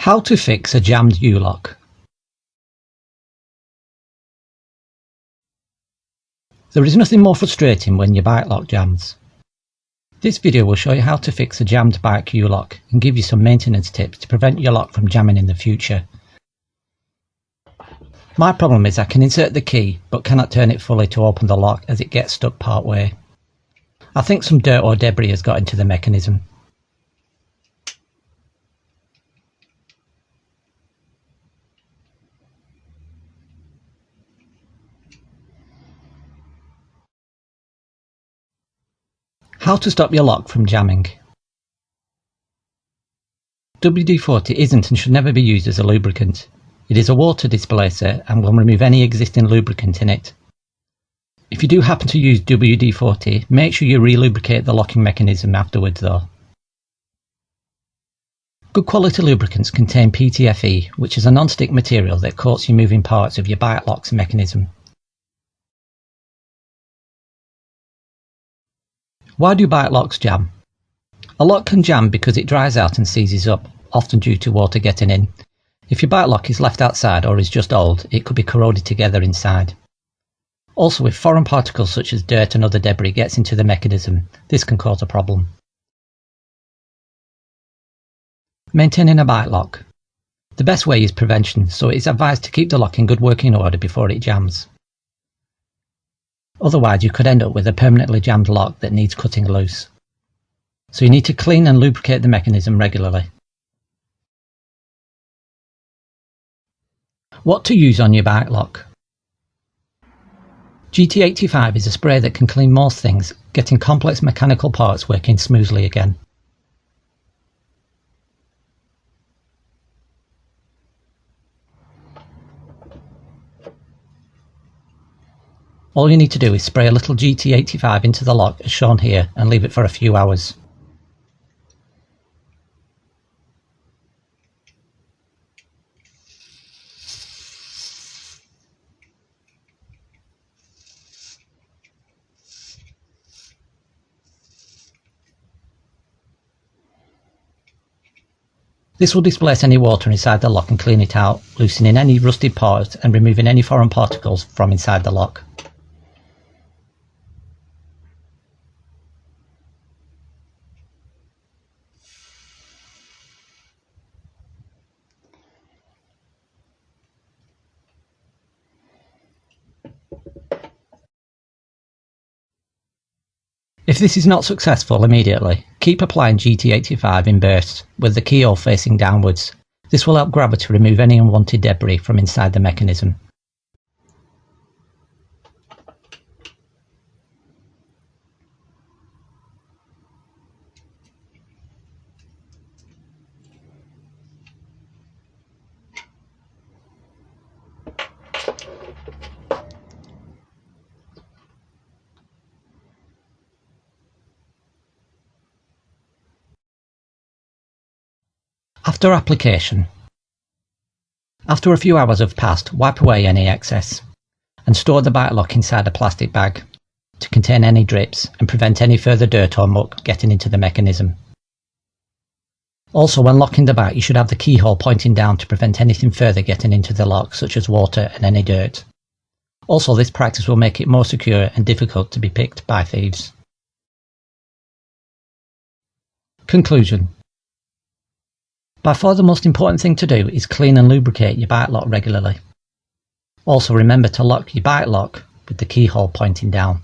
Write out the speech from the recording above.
How to fix a jammed U-lock. There is nothing more frustrating when your bike lock jams. This video will show you how to fix a jammed bike U-lock and give you some maintenance tips to prevent your lock from jamming in the future. My problem is I can insert the key but cannot turn it fully to open the lock as it gets stuck part way. I think some dirt or debris has got into the mechanism. How to stop your lock from jamming. WD-40 isn't and should never be used as a lubricant. It is a water displacer and will remove any existing lubricant in it. If you do happen to use WD-40, make sure you re-lubricate the locking mechanism afterwards though. Good quality lubricants contain PTFE, which is a non-stick material that coats your moving parts of your bike lock's mechanism. Why do bike locks jam? A lock can jam because it dries out and seizes up, often due to water getting in. If your bike lock is left outside or is just old, it could be corroded together inside. Also, if foreign particles such as dirt and other debris gets into the mechanism, this can cause a problem. Maintaining a bike lock. The best way is prevention, so it is advised to keep the lock in good working order before it jams. Otherwise, you could end up with a permanently jammed lock that needs cutting loose. So you need to clean and lubricate the mechanism regularly. What to use on your bike lock. GT85 is a spray that can clean most things, getting complex mechanical parts working smoothly again. All you need to do is spray a little GT85 into the lock as shown here and leave it for a few hours. This will displace any water inside the lock and clean it out, loosening any rusted parts and removing any foreign particles from inside the lock. If this is not successful immediately, keep applying GT85 in bursts, with the keyhole facing downwards. This will help gravity remove any unwanted debris from inside the mechanism. After application. After a few hours have passed, wipe away any excess and store the bike lock inside a plastic bag to contain any drips and prevent any further dirt or muck getting into the mechanism. Also, when locking the bike, you should have the keyhole pointing down to prevent anything further getting into the lock, such as water and any dirt. Also, this practice will make it more secure and difficult to be picked by thieves. Conclusion. By far the most important thing to do is clean and lubricate your bike lock regularly. Also remember to lock your bike lock with the keyhole pointing down.